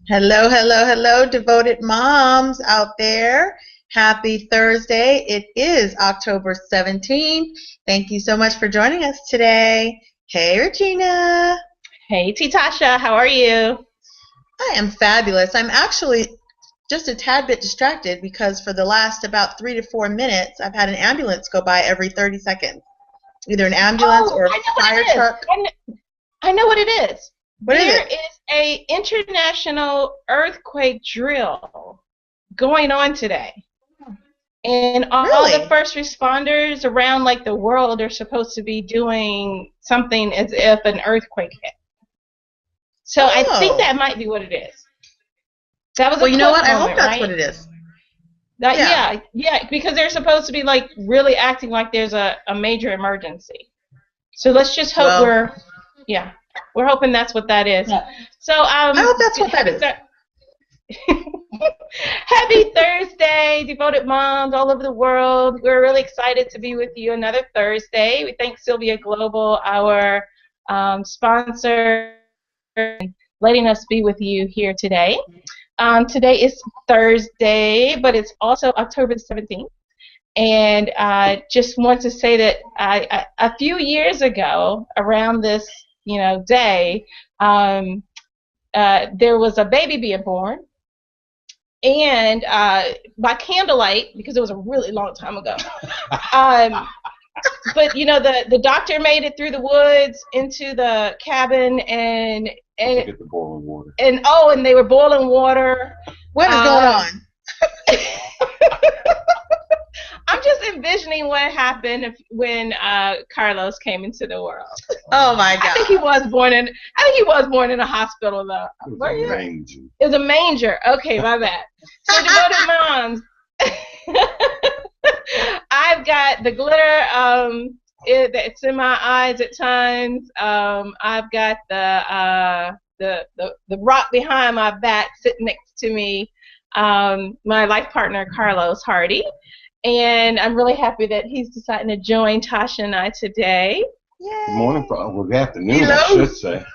Hello, hello, hello, devoted moms out there. Happy Thursday. It is October 17th. Thank you so much for joining us today. Hey, Regina. Hey, Tasha, how are you? I am fabulous. I'm actually just a tad bit distracted because for the last about 3 to 4 minutes, I've had an ambulance go by every 30 seconds. Either an ambulance Oh, or a I know what fire it is. truck. I know what it is. What is There it? is a international earthquake drill going on today. And all the Really? first responders around like the world are supposed to be doing something as if an earthquake hit. So I think Oh. that might be what it is. That was Well, a you know clip what? I hope moment, that's what right? it is. That Yeah. yeah, because they're supposed to be like really acting like there's a major emergency. So let's just hope Well, yeah, we're hoping that's what that is. I So hope that's what that is. Happy Thursday, devoted moms all over the world. We're really excited to be with you another Thursday. We thank Sylvia Global, our sponsor, letting us be with you here today. Today is Thursday, but it's also October 17th. And I just want to say that a few years ago, around this day, there was a baby being born, and by candlelight, because it was a really long time ago. Um, but the doctor made it through the woods into the cabin, and Get the boiling water. and they were boiling water. What is going on? I'm just envisioning what happened when Carlos came into the world. Oh my God! I think he was born in a hospital though. It was a manger. It was a manger. Okay, my bad. So devoted moms, I've got the glitter it's in my eyes at times. I've got the rock behind my back sitting next to me. My life partner Carlos Hardy. And I'm really happy that he's deciding to join Tasha and I today. Yay. Good morning, good afternoon, hello. I should say.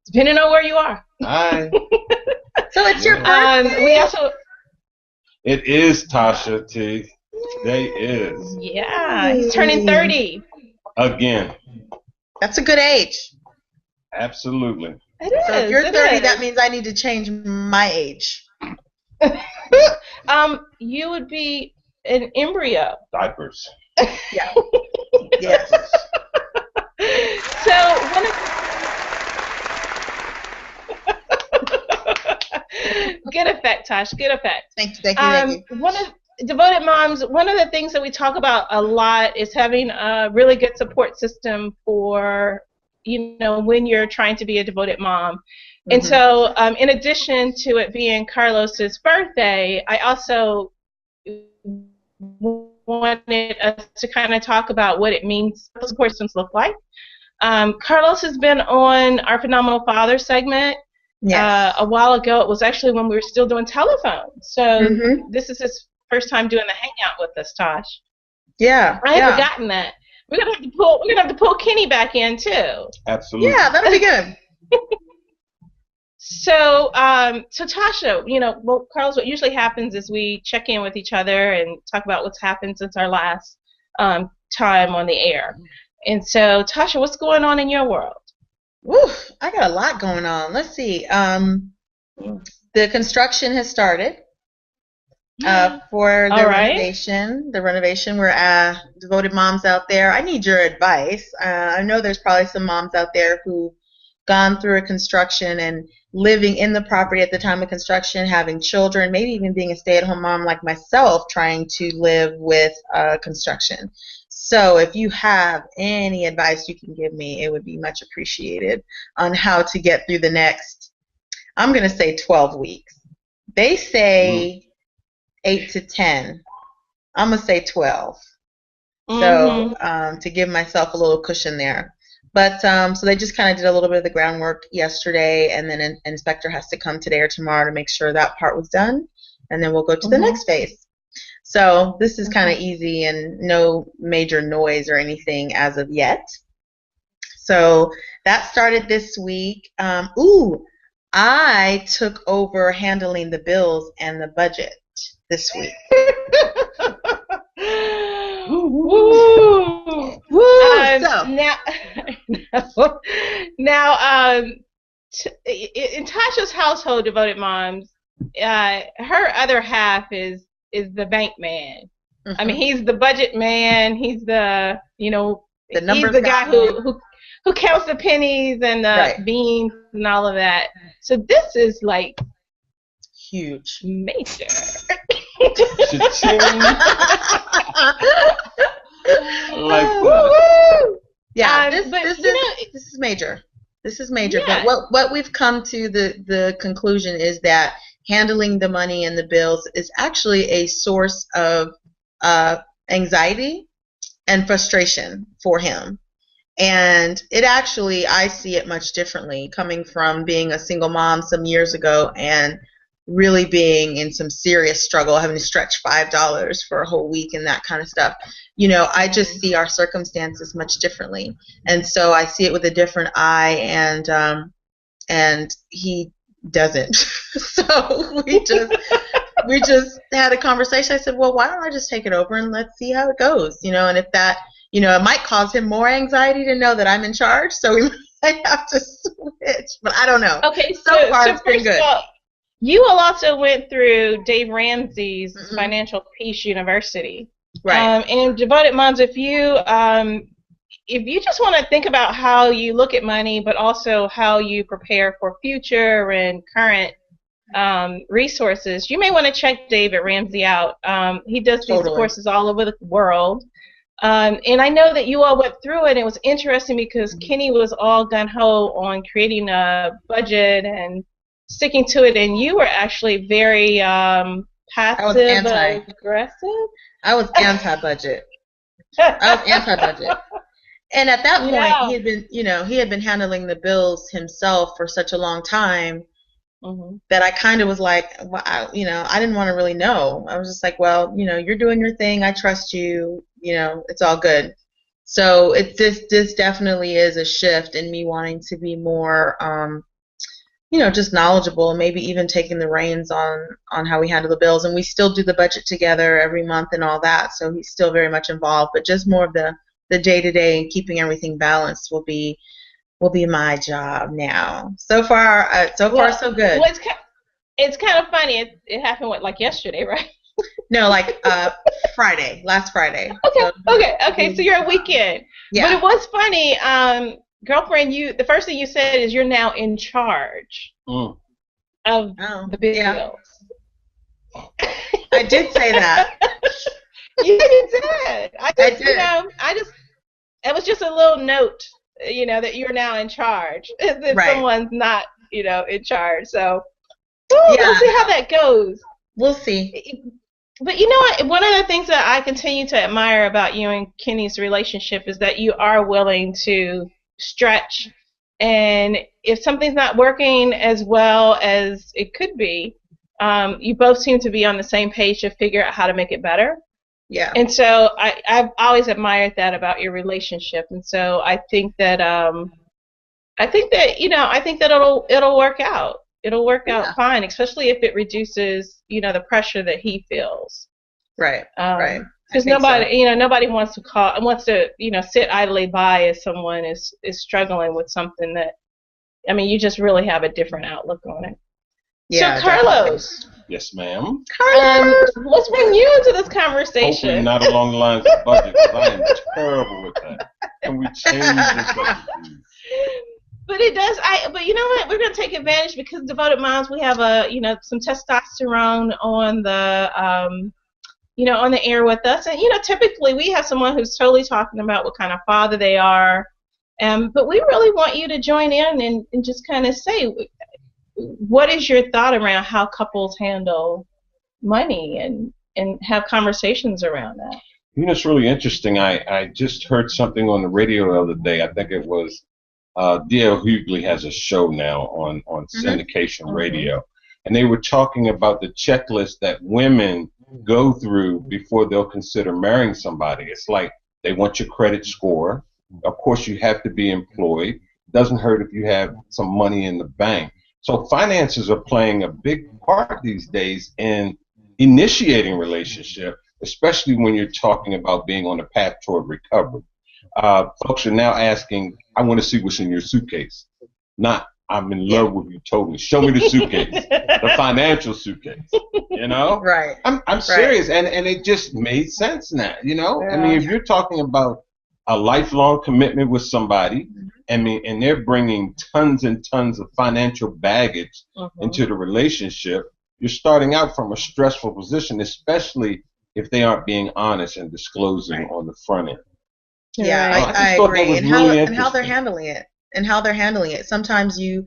Depending on where you are. Hi. So it's your birthday. We also. It is Tasha T. Today is. Yeah, he's turning 30. Again. That's a good age. Absolutely. It is. So if you're 30, that means I need to change my age. You would be an embryo. Diapers. Yeah. Yes. So good effect, Tosh. Good effect. Thank you. One of devoted moms. One of the things that we talk about a lot is having a really good support system for when you're trying to be a devoted mom. Mm-hmm. And so, in addition to it being Carlos's birthday, I also wanted us to kind of talk about what it means, what support systems look like. Carlos has been on our Phenomenal Father segment. Yes. A while ago. It was actually when we were still doing telephone. So This is his first time doing the hangout with us, Tosh. Yeah. I had forgotten that. We're gonna have to pull Kenny back in too. Absolutely. Yeah, that'll be good. So Tasha, Carlos, what usually happens is we check in with each other and talk about what's happened since our last time on the air. And so, Tasha, what's going on in your world? Woof, I got a lot going on. Let's see. The construction has started for the renovation. The renovation. We're devoted moms out there. I need your advice. I know there's probably some moms out there who've gone through a construction and living in the property at the time of construction, having children, maybe even being a stay-at-home mom like myself, trying to live with construction. So if you have any advice you can give me, it would be much appreciated on how to get through the next, I'm going to say 12 weeks. They say 8 to 10. I'm going to say 12. So to give myself a little cushion there. But so they just kind of did a little bit of the groundwork yesterday, and then an inspector has to come today or tomorrow to make sure that part was done, and then we'll go to the next phase. So this is kind of easy and no major noise or anything as of yet. So that started this week. I took over handling the bills and the budget this week. Woo! So now, in Tasha's household, devoted moms, her other half is the bank man. I mean, he's the budget man. He's the numbers he's the guy who counts the pennies and the beans and all of that. So this is like huge, major. Yeah, this is major. This is major. Yeah. But what we've come to the conclusion is that handling the money and the bills is actually a source of anxiety and frustration for him. And it actually, I see it much differently, coming from being a single mom some years ago and really being in some serious struggle, having to stretch $5 for a whole week and that kind of stuff. I just see our circumstances much differently. And so I see it with a different eye, and he doesn't. So we just had a conversation. I said, well, why don't I just take it over and let's see how it goes, and if that, it might cause him more anxiety to know that I'm in charge, so we might have to switch, but I don't know. Okay, so far it's been good. You all also went through Dave Ramsey's Financial Peace University. Right. And devoted moms, if you just want to think about how you look at money, but also how you prepare for future and current resources, you may want to check David Ramsey out. He does these courses all over the world. And I know that you all went through it. It was interesting because Kenny was all gung-ho on creating a budget and sticking to it, and you were actually very passive aggressive. I was anti-budget. And at that point, he had been handling the bills himself for such a long time that I kind of was like, well, I didn't want to really know. I was just like, well, you're doing your thing. I trust you. It's all good. So this definitely is a shift in me wanting to be more, just knowledgeable, and maybe even taking the reins on how we handle the bills. And we still do the budget together every month and all that. So he's still very much involved, but just more of the day-to-day and keeping everything balanced will be my job now. So far, so good. Well, it's kind of funny. It happened like yesterday, right? No, like Friday, last Friday. Okay. So you're a weekend. Yeah. But it was funny. Girlfriend, the first thing you said is you're now in charge of the bills. Yeah. I did say that. You did. I did. It was just a little note, that you're now in charge. That someone's not, in charge. So we'll see how that goes. We'll see. But you know what? One of the things that I continue to admire about you and Kenny's relationship is that you are willing to stretch, and if something's not working as well as it could be, you both seem to be on the same page to figure out how to make it better. Yeah. And so I've always admired that about your relationship, and so I think that it'll work out. It'll work out fine, especially if it reduces, the pressure that he feels. Right. Right. Because nobody wants to sit idly by as someone is struggling with something that, you just really have a different outlook on it. Yeah. So Carlos. Definitely. Yes, ma'am. Let's bring you into this conversation. Hopefully not along the lines of budget, because I am terrible with that. Can we change the subject, please? But it does. But you know what? We're going to take advantage because devoted moms. We have some testosterone on the on the air with us, and typically we have someone who's totally talking about what kind of father they are, but we really want you to join in and just kind of say, what is your thought around how couples handle money and have conversations around that? It's really interesting. I just heard something on the radio the other day. I think it was D.L. Hughley has a show now on syndication radio, and they were talking about the checklist that women go through before they'll consider marrying somebody. It's like they want your credit score. Of course, you have to be employed. Doesn't hurt if you have some money in the bank. So finances are playing a big part these days in initiating relationship, especially when you're talking about being on a path toward recovery. Folks are now asking, I want to see what's in your suitcase. Not, I'm in love with you totally. Show me the suitcase, the financial suitcase, you know? Right. I'm serious, and it just made sense now, you know? I mean, if you're talking about a lifelong commitment with somebody, and they're bringing tons and tons of financial baggage into the relationship, you're starting out from a stressful position, especially if they aren't being honest and disclosing on the front end. Yeah, I agree. And how they're handling it. And how they're handling it. Sometimes you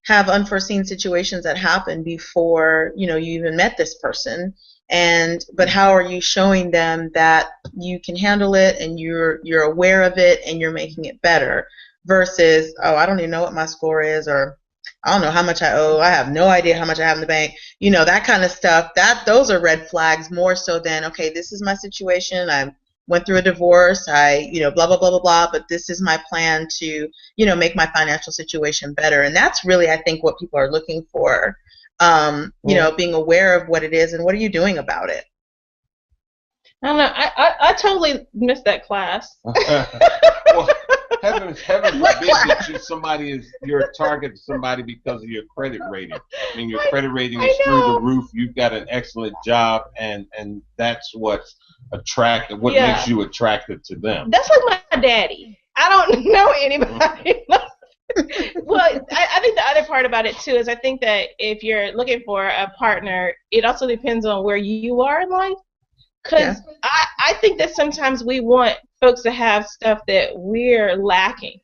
have unforeseen situations that happen before, you even met this person. But how are you showing them that you can handle it and you're aware of it and you're making it better versus, oh, I don't even know what my score is, or I don't know how much I owe. I have no idea how much I have in the bank. That kind of stuff. Those are red flags more so than, okay, this is my situation. I went through a divorce. I, blah, blah, blah, blah, blah. But this is my plan to, make my financial situation better. And that's really, I think, what people are looking for. Being aware of what it is and what are you doing about it. I don't know. I totally missed that class. Well, heaven forbid that somebody is you're a target to somebody because of your credit rating. I mean, your credit rating is through the roof. You've got an excellent job, and that's what's attractive. What makes you attracted to them? That's like my daddy. I don't know anybody. Well, I think the other part about it too is I think that if you're looking for a partner, it also depends on where you are in life. Because I think that sometimes we want folks to have stuff that we're lacking.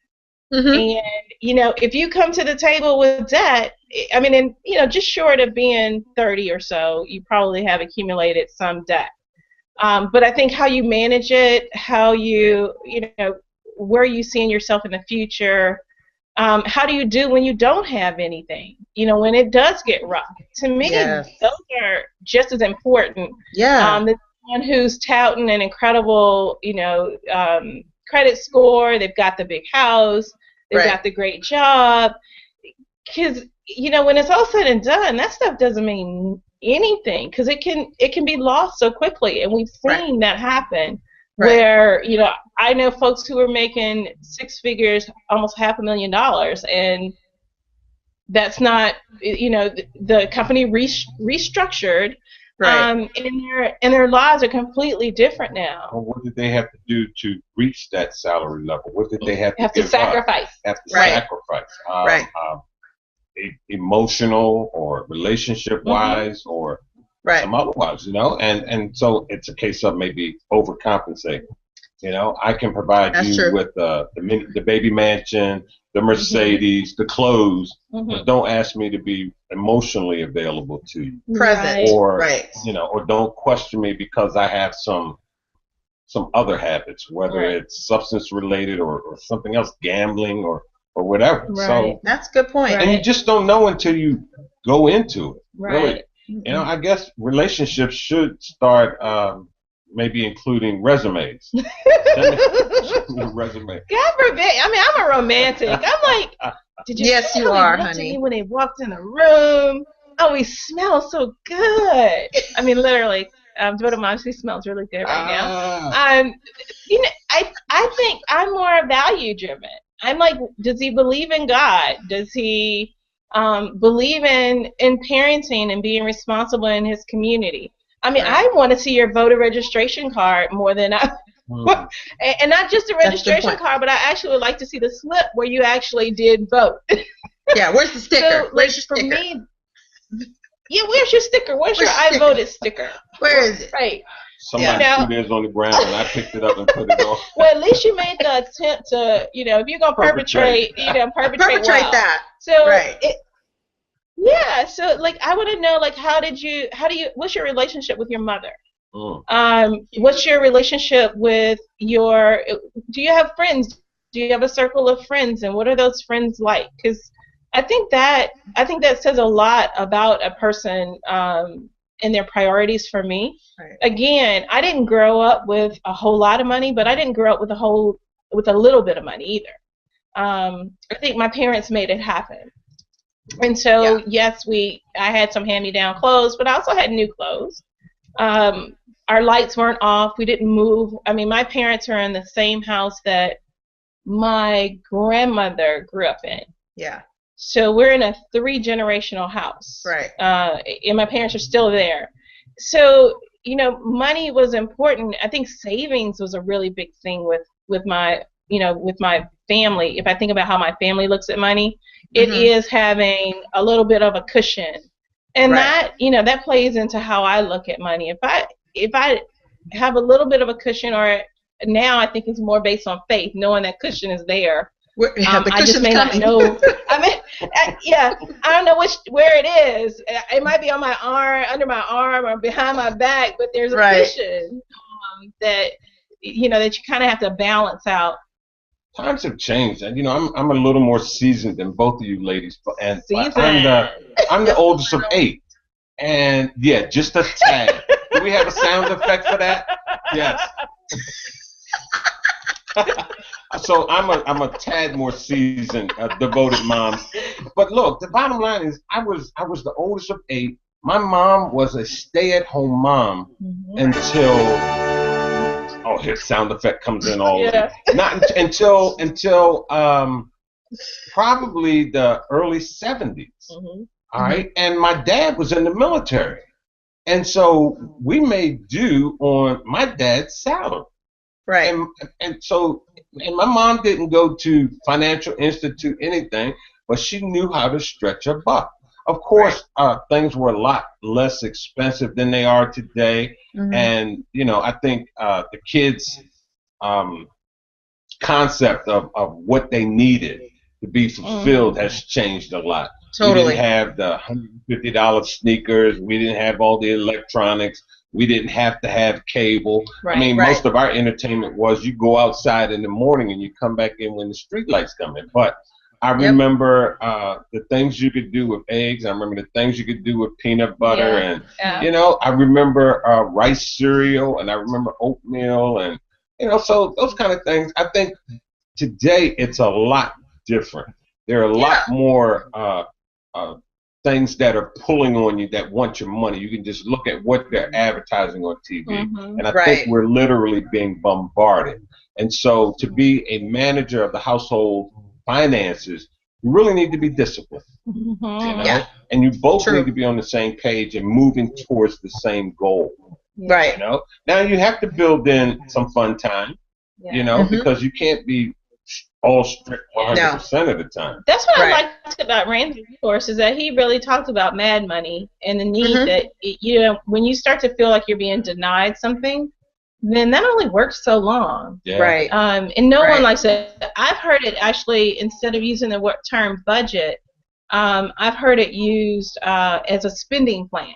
And, if you come to the table with debt, I mean, and, just short of being 30 or so, you probably have accumulated some debt. But I think how you manage it, how where you seeing yourself in the future, how do you do when you don't have anything? When it does get rough. To me, those are just as important. The one who's touting an incredible, credit score, they've got the big house, they've got the great job. Because, when it's all said and done, that stuff doesn't mean anything because it can be lost so quickly. And we've seen that happen. Where, I know folks who are making six figures, almost $500,000, and that's not, the company restructured, and their lives are completely different now. Well, what did they have to do to reach that salary level? What did they have to sacrifice? Sacrifice. Emotional or relationship-wise or some otherwise, and so it's a case of maybe overcompensating. I can provide you with the baby mansion, the Mercedes, the clothes, but don't ask me to be emotionally available to you, present, or or don't question me because I have some other habits, whether it's substance related or something else, gambling or whatever. So that's a good point. And you just don't know until you go into it. Really. I guess relationships should start maybe including resumes. Resume. God forbid. I mean, I'm a romantic. I'm like, did you see you how are, they looked honey. at me when they walked in the room? Oh, we smell so good. I mean, literally. Devoted Mom, she smells really good right now. I think I'm more value driven. I'm like, does he believe in God? Does he believe in parenting and being responsible in his community? I mean, I want to see your voter registration card more than I, and not just a registration card, but I actually would like to see the slip where you actually did vote. Where's the sticker? So, where's your sticker? For me, where's your sticker? Where's your I voted sticker? Where is it? Right. Somebody threw theirs on the ground and I picked it up and put it on. Well, at least you made the attempt to, if you're gonna perpetrate well. That. So so like I want to know, like, what's your relationship with your mother? What's your relationship with do you have friends? Do you have a circle of friends, and what are those friends like? Because I think that says a lot about a person and their priorities for me. Again, I didn't grow up with a whole lot of money, but I didn't grow up with a little bit of money either. I think my parents made it happen. And so, yes, I had some hand-me-down clothes, but I also had new clothes. Our lights weren't off. We didn't move. I mean, my parents are in the same house that my grandmother grew up in. Yeah. So we're in a 3-generational house. Right. And my parents are still there. So, money was important. I think savings was a really big thing with my family. If I think about how my family looks at money, it is having a little bit of a cushion. And that plays into how I look at money. If I have a little bit of a cushion, or now I think it's more based on faith, knowing that cushion is there. I just may not know. I don't know where it is. It might be on my arm, under my arm, or behind my back, but there's a cushion that that you kind of have to balance out. Times have changed, and I'm a little more seasoned than both of you ladies, and I'm the oldest of 8, and just a tad. Do we have a sound effect for that? Yes. So I'm a tad more seasoned, devoted mom. But look, the bottom line is I was the oldest of 8. My mom was a stay-at-home mom until here sound effect comes in all not until probably the early 70s. All right, and my dad was in the military, and so we made do on my dad's salary. Right. And my mom didn't go to financial institute, anything, but she knew how to stretch a buck. Of course, things were a lot less expensive than they are today. And, I think the kids' concept of what they needed to be fulfilled has changed a lot. Totally. We didn't have the $150 sneakers. We didn't have all the electronics. We didn't have to have cable. Right, I mean, most of our entertainment was you go outside in the morning and you come back in when the street lights come in. But I remember the things you could do with eggs. I remember the things you could do with peanut butter. And, I remember rice cereal, and I remember oatmeal. And, so those kind of things. I think today it's a lot different. There are a lot more things that are pulling on you that want your money. You can just look at what they're advertising on TV. And I think we're literally being bombarded. And so to be a manager of the household finances, you really need to be disciplined. And you both need to be on the same page and moving towards the same goal. Right. Now you have to build in some fun time, because you can't be all strict 100% of the time. That's what I liked about Ramsey's course, is that he really talked about mad money and the need that, when you start to feel like you're being denied something, then that only works so long. Right. And no one likes it. I've heard it actually, instead of using the term budget, I've heard it used as a spending plan.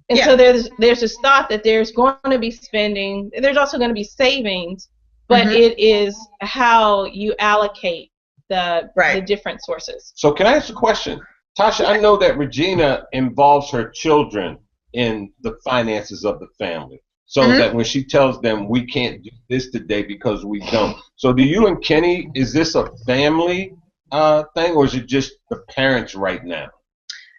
And so there's this thought that there's going to be spending, there's also going to be savings, but it is how you allocate the different sources. So can I ask a question? Tasha, I know that Regina involves her children in the finances of the family. So that when she tells them we can't do this today because we don't. So do you and Kenny, is this a family thing, or is it just the parents right now?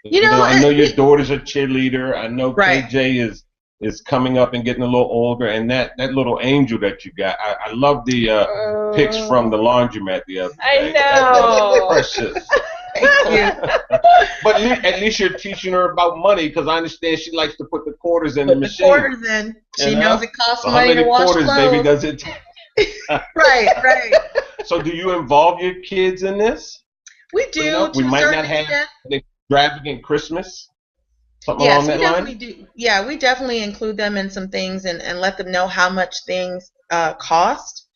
I know your daughter's a cheerleader. I know KJ is coming up and getting a little older, and that little angel that you got. I love the pics from the laundromat the other day. I know. Precious. Thank you. But at least you're teaching her about money, because I understand she likes to put the quarters in the machine. Quarters in. She knows it costs money to wash clothes. How many quarters, baby, does it take? Right. So do you involve your kids in this? We do. We might not have an extravagant Christmas. Something along that line? We do. Yeah, we definitely include them in some things and let them know how much things cost.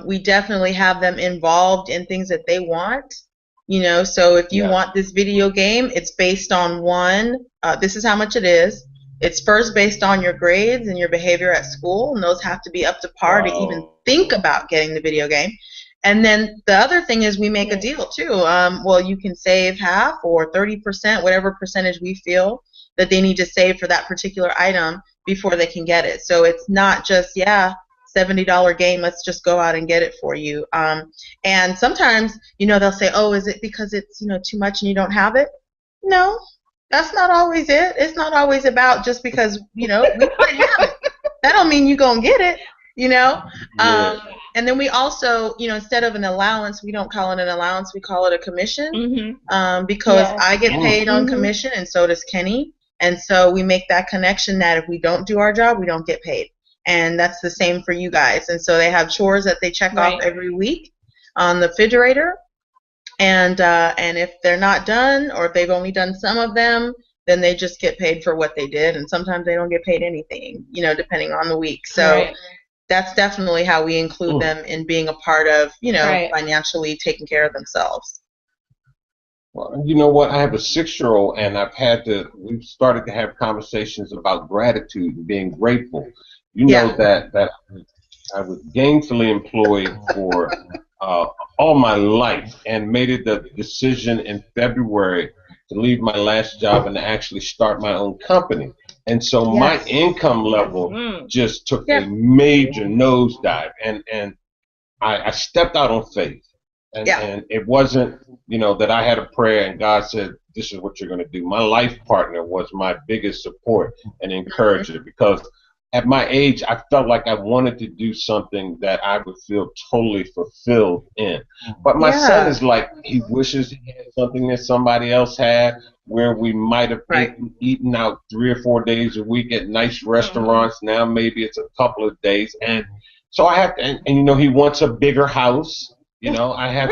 We definitely have them involved in things that they want. So if you want this video game, it's based on this is how much it is. It's first based on your grades and your behavior at school, and those have to be up to par to even think about getting the video game. And then the other thing is we make a deal too. You can save half or 30%, whatever percentage we feel that they need to save for that particular item before they can get it. So it's not just, $70 game. Let's just go out and get it for you. And sometimes, they'll say, oh, is it because it's, too much and you don't have it? No, that's not always it. It's not always about just because, we might have it. That don't mean you're going to get it, Yeah. And then we also, instead of an allowance, we don't call it an allowance. We call it a commission because I get paid on commission and so does Kenny. And so we make that connection that if we don't do our job, we don't get paid. And that's the same for you guys. And so they have chores that they check off every week on the refrigerator. And if they're not done, or if they've only done some of them, then they just get paid for what they did. And sometimes they don't get paid anything, depending on the week. So that's definitely how we include them in being a part of, financially taking care of themselves. Well, you know what? I have a 6-year-old, and we've started to have conversations about gratitude and being grateful. You know that I was gainfully employed for all my life and made it the decision in February to leave my last job and to actually start my own company. And so my income level just took a major nosedive, and I stepped out on faith. And it wasn't, that I had a prayer and God said, this is what you're going to do. My life partner was my biggest support and encourager, because at my age, I felt like I wanted to do something that I would feel totally fulfilled in. But my son is like, he wishes he had something that somebody else had, where we might have eaten out 3 or 4 days a week at nice restaurants. Now maybe it's a couple of days. And so I have to, and he wants a bigger house. I have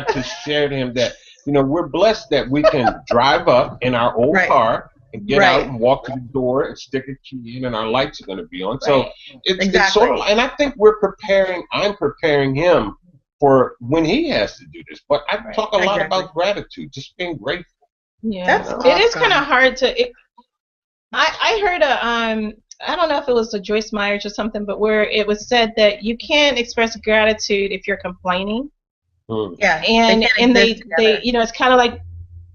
to share to him that, we're blessed that we can drive up in our old car and get out and walk to the door and stick a key in, and our lights are going to be on. So it's sort of, and I think I'm preparing him for when he has to do this. But I talk a lot about gratitude, just being grateful. Yeah, that's awesome. It is kind of hard to. I heard I don't know if it was a Joyce Myers or something, but where it was said that you can't express gratitude if you're complaining. Yeah, and they it's kind of like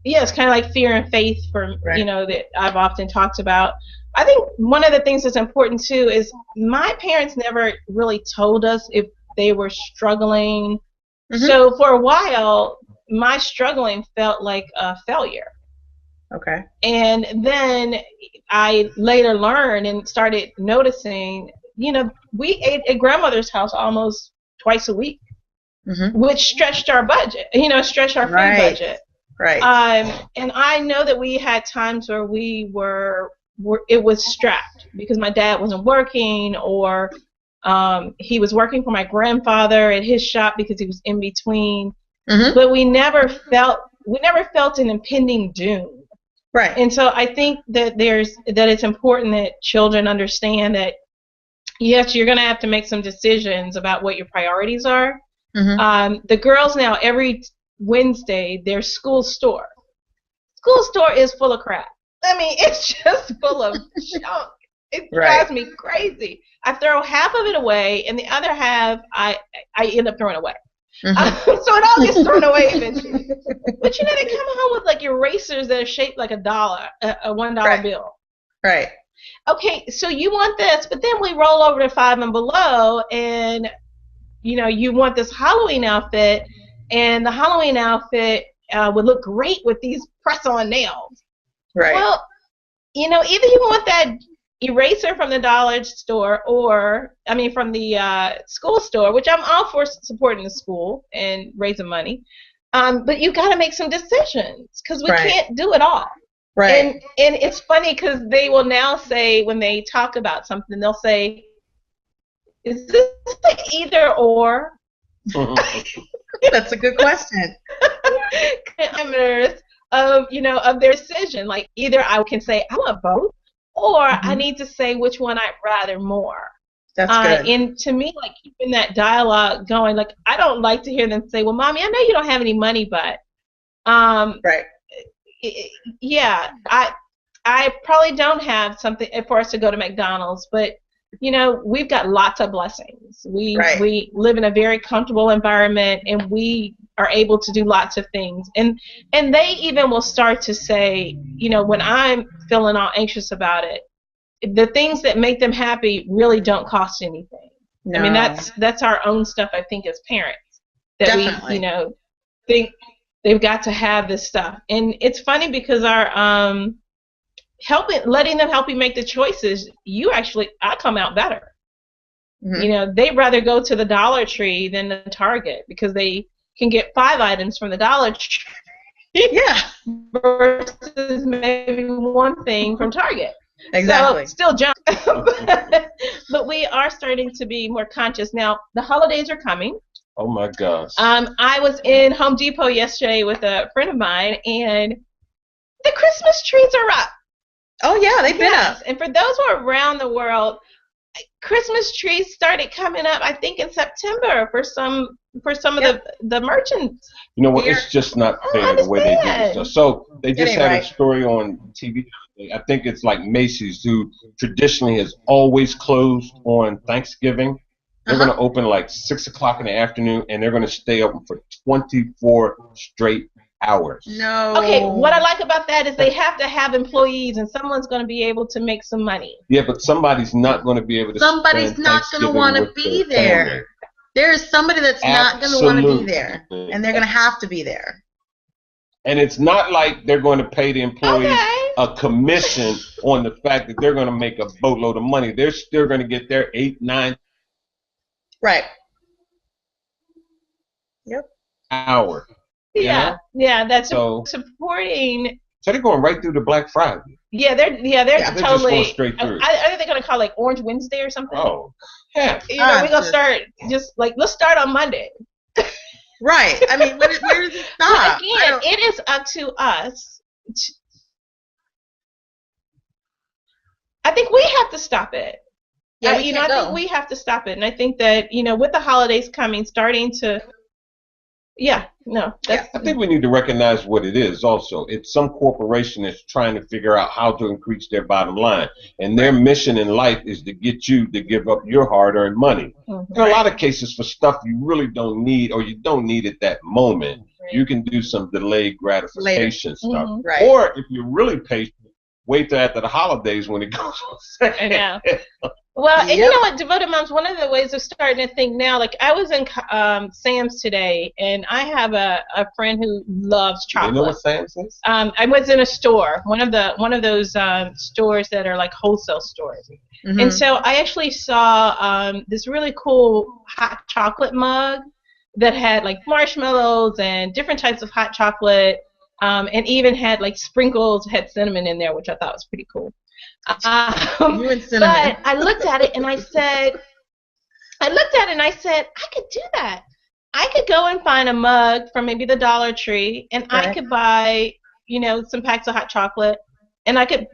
it's kind of like fear and faith that I've often talked about. I think one of the things that's important too is my parents never really told us if they were struggling. So for a while, my struggling felt like a failure. Okay. And then I later learned and started noticing, we ate at grandmother's house almost twice a week, which stretched our budget, stretched our food budget. Right. And I know that we had times where it was strapped because my dad wasn't working, or he was working for my grandfather at his shop because he was in between. But we never felt an impending doom. Right. And so I think that it's important that children understand that yes, you're going to have to make some decisions about what your priorities are. The girls now, every Wednesday, their school store is full of crap. I mean, it's just full of junk. It drives me crazy. I throw half of it away, and the other half I end up throwing away. So it all gets thrown away eventually. But they come home with like erasers that are shaped like a $1 bill. Right. Okay, so you want this, but then we roll over to Five and Below, and you want this Halloween outfit, and the Halloween outfit would look great with these press-on nails. Right. Well, either you want that eraser from the dollar store, from the school store, which I'm all for supporting the school and raising money, but you got to make some decisions because we can't do it all. Right. And it's funny because they will now say, when they talk about something, they'll say, is this the either or? That's a good question. Parameters of their decision. Like either I can say I want both, or I need to say which one I'd rather more. That's good. And to me, like keeping that dialogue going, like I don't like to hear them say, well, Mommy, I know you don't have any money, but I probably don't have something for us to go to McDonald's, but we've got lots of blessings. We live in a very comfortable environment, and we are able to do lots of things. And they even will start to say, when I'm feeling all anxious about it, the things that make them happy really don't cost anything. No. I mean, that's our own stuff, I think, as parents. That Definitely. we, think they've got to have this stuff. And it's funny because our letting them help you make the choices, I come out better. Mm-hmm. They'd rather go to the Dollar Tree than the Target because they can get 5 items from the Dollar Tree. Yeah. Versus maybe one thing from Target. Exactly. So still junk. But we are starting to be more conscious. Now, the holidays are coming. Oh my gosh. I was in Home Depot yesterday with a friend of mine, and the Christmas trees are up. Oh yeah, they've been up. And for those who are around the world, Christmas trees started coming up, I think, in September for some of the merchants. You know what? It's just not fair the way they do this stuff. So they just had a story on TV. I think it's like Macy's, who traditionally has always closed on Thanksgiving. They're going to open like 6 o'clock in the afternoon, and they're going to stay open for 24 straight hours. No. Okay, what I like about that is they have to have employees, and someone's going to be able to make some money. Yeah, but somebody's not going to be able to. Somebody's not going to want to be there. Family. There is somebody that's not going to want to be there, and they're going to have to be there. And it's not like they're going to pay the employees a commission on the fact that they're going to make a boatload of money. They're still going to get their 8, 9. Right. Yep. Hour. Yeah, that's supporting. So they're going right through the Black Friday. Yeah, they're just totally going straight through. I think they're gonna call it like Orange Wednesday or something. Oh, yeah. We're gonna start let's start on Monday. Right. I mean, where does it stop? But again, it is up to us. I think we have to stop it. Yeah, I think we have to stop it, and I think that with the holidays coming, starting to. I think we need to recognize what it is also. It's some corporation that's trying to figure out how to increase their bottom line. And their mission in life is to get you to give up your hard-earned money. Mm-hmm. There are a lot of cases for stuff you really don't need, or you don't need at that moment. Right. You can do some delayed gratification stuff. Mm-hmm. Right. Or if you're really patient, wait till after the holidays when it goes on sale. I know. Well, and you know what, Devoted Moms, one of the ways of starting to think now, like I was in Sam's today, and I have a friend who loves chocolate. You know what Sam's is? I was in a store, one of those stores that are like wholesale stores. Mm-hmm. And so I actually saw this really cool hot chocolate mug that had like marshmallows and different types of hot chocolate, and even had like sprinkles, had cinnamon in there, which I thought was pretty cool. But I looked at it and I said, I could do that. I could go and find a mug from maybe the Dollar Tree, and I could buy, some packs of hot chocolate, and I could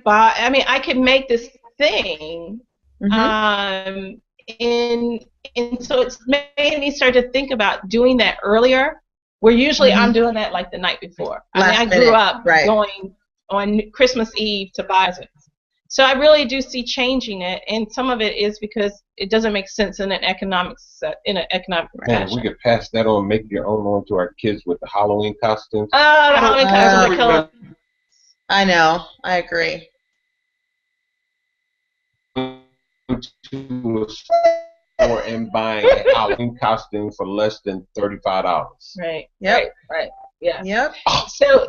make this thing. Mm-hmm. And so it's made me start to think about doing that earlier, where usually I'm doing that like the night before. I grew up going on Christmas Eve to buy it. So I really do see changing it, and some of it is because it doesn't make sense in an economic fashion. We could pass that on, make your own on to our kids with the Halloween costumes. Oh, the Halloween costumes are killer. I know. I agree. To a store and buying a Halloween costume for less than $35. Right. Yep. Right. Yeah. Yep. So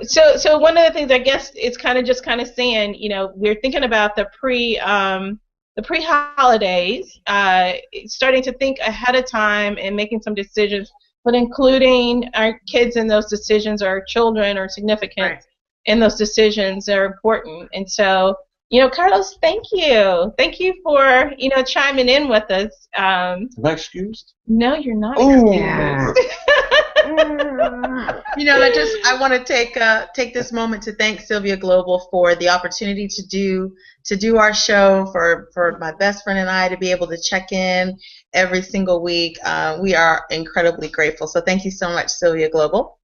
one of the things, I guess, it's kind of saying, we're thinking about the pre-holidays, starting to think ahead of time and making some decisions, but including our kids in those decisions, or our children or significant in those decisions are important. And so, Carlos, thank you. Thank you for, chiming in with us. Am I excused? No, you're not excused. I want to take this moment to thank Sylvia Global for the opportunity to do our show, for my best friend and I to be able to check in every single week. We are incredibly grateful. So thank you so much, Sylvia Global.